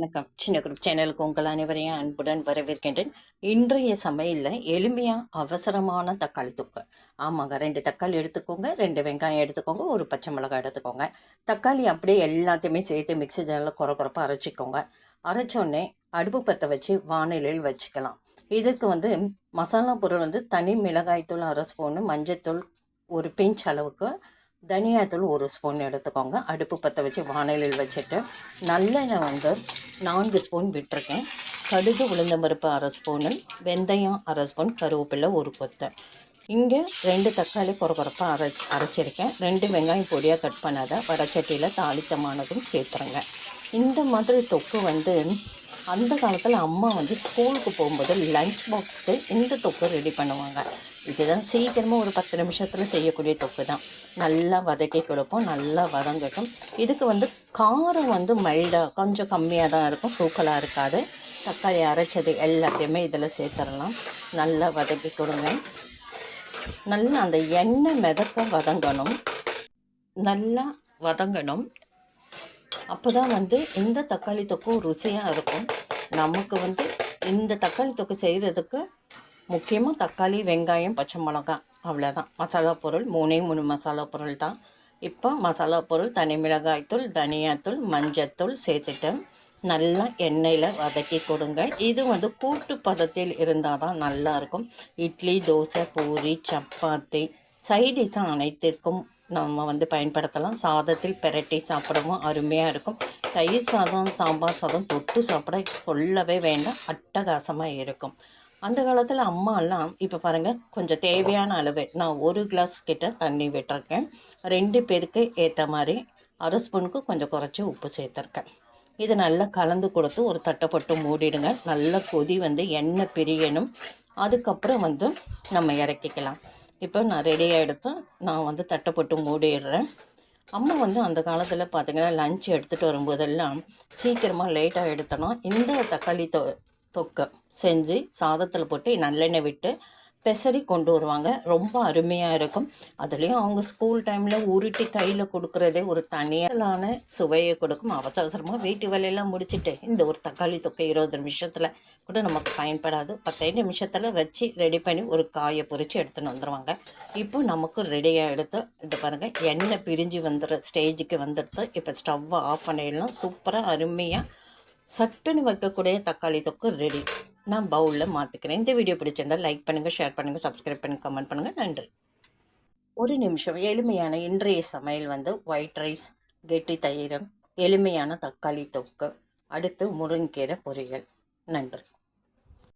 வணக்கம். சின்ன குரூப் சேனலுக்கு உங்கள் அனைவரையும் அன்புடன் வரவேற்கின்றேன். இன்றைய சமையலில் எளிமையாக அவசரமான தக்காளி தொக்கு. ஆமாங்க, 2 தக்காளி எடுத்துக்கோங்க, 2 வெங்காயம் எடுத்துக்கோங்க, ஒரு பச்சை மிளகாய் எடுத்துக்கோங்க. தக்காளி அப்படியே எல்லாத்தையுமே சேர்த்து மிக்ஸி ஜாரில் குறப்பாக அரைச்சிக்கோங்க. அரைச்சோடனே அடுப்பு பற்ற வச்சு வானிலையில் வச்சுக்கலாம். இதுக்கு மசாலா பொருள் தனி மிளகாய்த்தூள் 1/2 ஸ்பூனு, மஞ்சத்தூள் ஒரு பிஞ்ச் அளவுக்கு, தனியாத்தூள் 1 ஸ்பூன் எடுத்துக்கோங்க. அடுப்பு பற்ற வச்சு வானிலையில் வச்சுட்டு நல்லெண்ணெய் 4 ஸ்பூன் விட்டுருக்கேன். கடுகு உளுந்தம்பருப்பு 1/2 ஸ்பூனு, வெந்தயம் 1/2 ஸ்பூன், கருவேப்பிலை 1 கொத்து. இங்கே 2 தக்காளி குறப்பாக அரைச்சிருக்கேன். 2 வெங்காயம் பொடியாக கட் பண்ணாத வடச்சட்டியில் தாளித்தமானதும் சேர்த்துருங்க. இந்த மாதிரி தொக்கு அந்த காலத்தில் அம்மா ஸ்கூலுக்கு போகும்போது லஞ்ச் பாக்ஸ்க்கு இந்த தொக்கு ரெடி பண்ணுவாங்க. இதுதான் சீக்கிரமாக ஒரு 10 நிமிஷத்தில் செய்யக்கூடிய தொக்கு தான். நல்லா வதக்கி கொடுப்போம், நல்லா வதங்கட்டும். இதுக்கு காரம் மைல்டாக கொஞ்சம் கம்மியாக தான் இருக்கும், தூக்கலாக இருக்காது. தக்காளி அரைச்சது எல்லாத்தையுமே இதில் சேர்த்துடலாம். நல்லா வதக்கி கொடுங்க. நல்லா அந்த எண்ணெய் மிதக்க வதங்கணும், நல்லா வதங்கணும். அப்போ தான் இந்த தக்காளி தொக்கும் ருசியாக இருக்கும். நமக்கு இந்த தக்காளி தொக்கு செய்கிறதுக்கு முக்கியமாக தக்காளி, வெங்காயம், பச்சை மிளகாய், அவ்வளோதான். மசாலா பொருள் 3 மசாலா பொருள் தான். இப்போ மசாலா பொருள் தனி மிளகாய்த்தூள், தனியாத்தூள், மஞ்சத்தூள் சேர்த்துட்டு நல்லா எண்ணெயில் வதக்கி கொடுங்க. இது கூட்டு பதத்தில் இருந்தால் தான் நல்லாயிருக்கும். இட்லி, தோசை, பூரி, சப்பாத்தி, சைடிஷாக அனைத்திற்கும் நம்ம பயன்படுத்தலாம். சாதத்தில் பெரட்டி சாப்பிடவும் அருமையாக இருக்கும். தயிர் சாதம், சாம்பார் சாதம் தொட்டு சாப்பிட சொல்லவே வேண்டாம், அட்டகாசமாக இருக்கும். அந்த காலத்தில் அம்மாலாம் இப்போ பாருங்கள், கொஞ்சம் தேவையான அளவு நான் 1 கிளாஸ் கிட்ட தண்ணி விட்டுருக்கேன். 2 பேருக்கு ஏற்ற மாதிரி 1/2 ஸ்பூனுக்கு கொஞ்சம் குறைச்சி உப்பு சேர்த்துருக்கேன். இது நல்லா கலந்து கொடுத்து ஒரு தட்டை போட்டு மூடிடுங்க. நல்லா கொதி எண்ணெய் பிரியணும். அதுக்கப்புறம் நம்ம இறக்கிக்கலாம். இப்போ நான் ரெடியாக எடுத்து நான் தட்டை போட்டு மூடிடுறேன். அம்மா அந்த காலத்தில் பார்த்திங்கன்னா லஞ்ச் எடுத்துகிட்டு வரும்போதெல்லாம் சீக்கிரமாக லேட்டாக எடுத்தோன்னா இந்த தக்காளி தொக்கை செஞ்சு சாதத்தில் போட்டு நல்லெண்ணெய் விட்டு பெசரி கொண்டு வருவாங்க. ரொம்ப அருமையாக இருக்கும். அதுலேயும் அவங்க ஸ்கூல் டைமில் உருட்டி கையில் கொடுக்குறதே ஒரு தனியான சுவையை கொடுக்கும். அவசரமாக வீட்டு வேலையெல்லாம் முடிச்சுட்டு இந்த ஒரு தக்காளி தொக்கை 20 நிமிஷத்தில் கூட நமக்கு பயன்படாது. 10 நிமிஷத்தில் வச்சு ரெடி பண்ணி ஒரு காயை பொறிச்சு எடுத்துன்னு வந்துடுவாங்க. இப்போ நமக்கு ரெடியாக எடுத்து இது பாருங்கள், எண்ணெய் பிரிஞ்சு ஸ்டேஜுக்கு வந்துடுது. இப்போ ஸ்டவ்வை ஆஃப் பண்ணிடலாம். சூப்பராக அருமையாக சட்டுன்னு வைக்கக்கூடிய தக்காளி தொக்கு ரெடி. நான் பவுலில் மாற்றிக்கிறேன். இந்த வீடியோ பிடிச்சிருந்தால் லைக் பண்ணுங்கள், ஷேர் பண்ணுங்கள், சப்ஸ்கிரைப் பண்ணுங்கள், கமெண்ட் பண்ணுங்கள். நன்றி. ஒரு நிமிஷம். எளிமையான இன்றைய சமையல் ஒயிட் ரைஸ், கெட்டி தயிர், எளிமையான தக்காளி தொக்கு, அடுத்து முருங்கைக்கீரை பொரியல். நன்றி.